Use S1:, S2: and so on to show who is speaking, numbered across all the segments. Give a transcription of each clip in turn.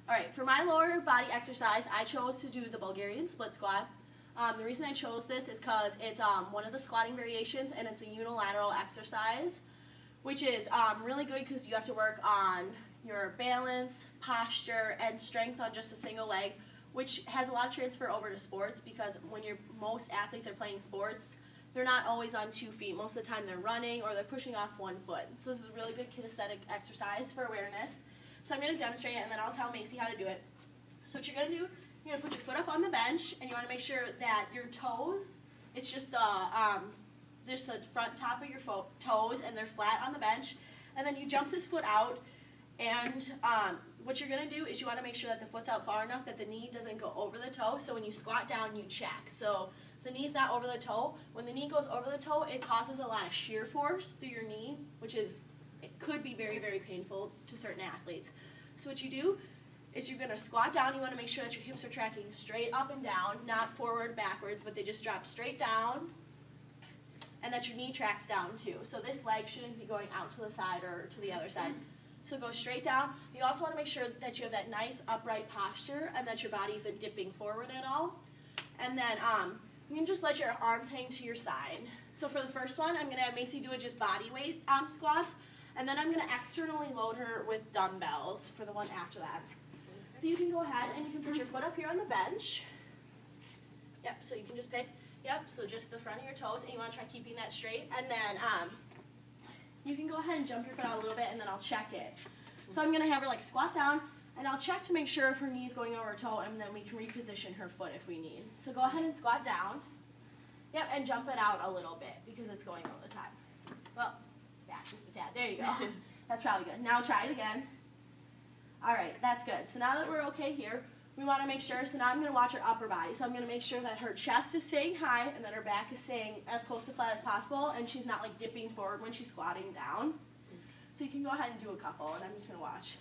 S1: Alright, for my lower body exercise, I chose to do the Bulgarian split squat. The reason I chose this is because it's one of the squatting variations and it's a unilateral exercise, which is really good because you have to work on your balance, posture, and strength on just a single leg, which has a lot of transfer over to sports because when most athletes are playing sports, they're not always on 2 feet. Most of the time they're running or they're pushing off 1 foot. So this is a really good kinesthetic exercise for awareness. So I'm going to demonstrate it and then I'll tell Macy how to do it. So what you're going to do, you're going to put your foot up on the bench and you want to make sure that your toes, it's just the front top of your toes and they're flat on the bench. And then you jump this foot out and what you're going to do is you want to make sure that the foot's out far enough that the knee doesn't go over the toe. So when you squat down, you check. So the knee's not over the toe. When the knee goes over the toe, it causes a lot of shear force through your knee, which is, it could be very, very painful to certain athletes. So what you do is you're going to squat down. You want to make sure that your hips are tracking straight up and down, not forward, backwards, but they just drop straight down, and that your knee tracks down too. So this leg shouldn't be going out to the side or to the other side. So go straight down. You also want to make sure that you have that nice upright posture and that your body isn't dipping forward at all. And then you can just let your arms hang to your side. So for the first one, I'm going to have Macy do it just body weight squats, and then I'm going to externally load her with dumbbells for the one after that. So you can go ahead and you can put your foot up here on the bench. Yep, so you can just pick, so just the front of your toes, and you want to try keeping that straight. And then you can go ahead and jump your foot out a little bit, and then I'll check it. So I'm going to have her like squat down, and I'll check to make sure if her knee's going over her toe, and then we can reposition her foot if we need. So go ahead and squat down. Yep, and jump it out a little bit because it's going over the top. Well, yeah, just a tad. There you go. That's probably good. Now try it again. All right, that's good. So now that we're okay here, we want to make sure, so now I'm going to watch her upper body. So I'm going to make sure that her chest is staying high and that her back is staying as close to flat as possible, and she's not like dipping forward when she's squatting down. So you can go ahead and do a couple, and I'm just going to watch.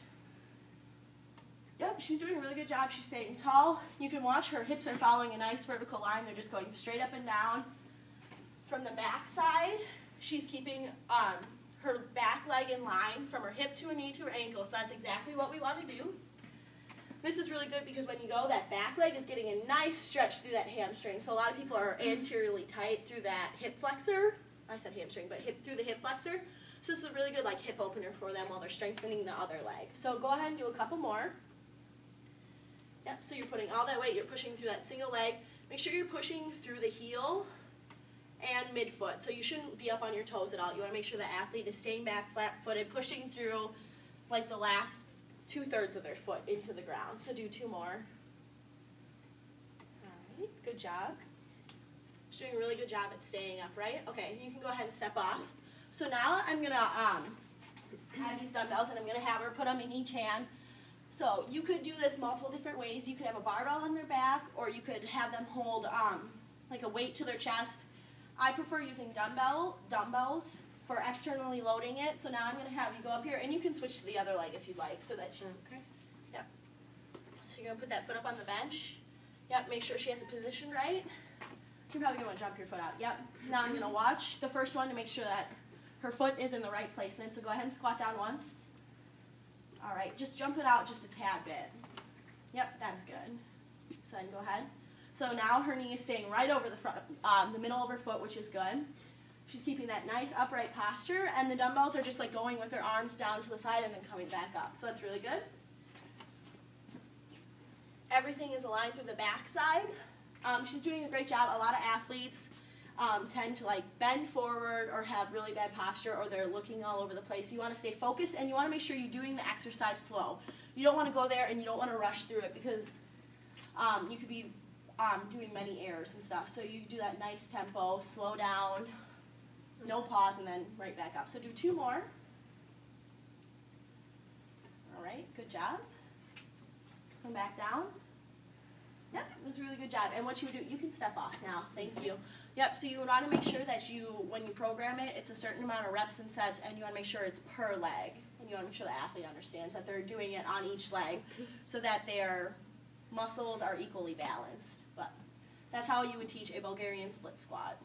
S1: Yep, she's doing a really good job. She's staying tall. You can watch her hips are following a nice vertical line. They're just going straight up and down. From the back side, she's keeping her back leg in line from her hip to her knee to her ankle. So that's exactly what we want to do. This is really good because when you go, that back leg is getting a nice stretch through that hamstring. So a lot of people are anteriorly tight through that hip flexor. I said hamstring, but through the hip flexor. So this is a really good like hip opener for them while they're strengthening the other leg. So go ahead and do a couple more. Yep, so you're putting all that weight, you're pushing through that single leg. Make sure you're pushing through the heel and midfoot. So you shouldn't be up on your toes at all. You want to make sure the athlete is staying back flat-footed, pushing through like the last 2/3 of their foot into the ground. So do 2 more. All right, good job. She's doing a really good job at staying upright. Okay, you can go ahead and step off. So now I'm going to have these dumbbells, and I'm going to have her put them in each hand. So you could do this multiple different ways. You could have a barbell on their back, or you could have them hold like a weight to their chest. I prefer using dumbbells for externally loading it. So now I'm going to have you go up here, and you can switch to the other leg if you'd like. So that okay. Yep. So you're going to put that foot up on the bench. Yep. Make sure she has the position right. You're probably going to want to jump your foot out. Yep. Now I'm going to watch the first one to make sure that her foot is in the right placement. So go ahead and squat down once. All right, just jump it out just a tad bit. Yep, that's good. So then go ahead. So now her knee is staying right over the front, the middle of her foot, which is good. She's keeping that nice upright posture, and the dumbbells are just like going with her arms down to the side and then coming back up. So that's really good. Everything is aligned through the back side. She's doing a great job. A lot of athletes tend to like bend forward or have really bad posture, or they're looking all over the place. You want to stay focused, and you want to make sure you're doing the exercise slow. You don't want to go there and you don't want to rush through it because you could be doing many errors and stuff. So you do that nice tempo, slow down, no pause, and then right back up. So do 2 more. All right, good job. Come back down. Yep, it was a really good job. And what you would do, you can step off now. Thank you. Yep, so you want to make sure that when you program it, it's a certain amount of reps and sets, and you want to make sure it's per leg. And you want to make sure the athlete understands that they're doing it on each leg so that their muscles are equally balanced. But that's how you would teach a Bulgarian split squat.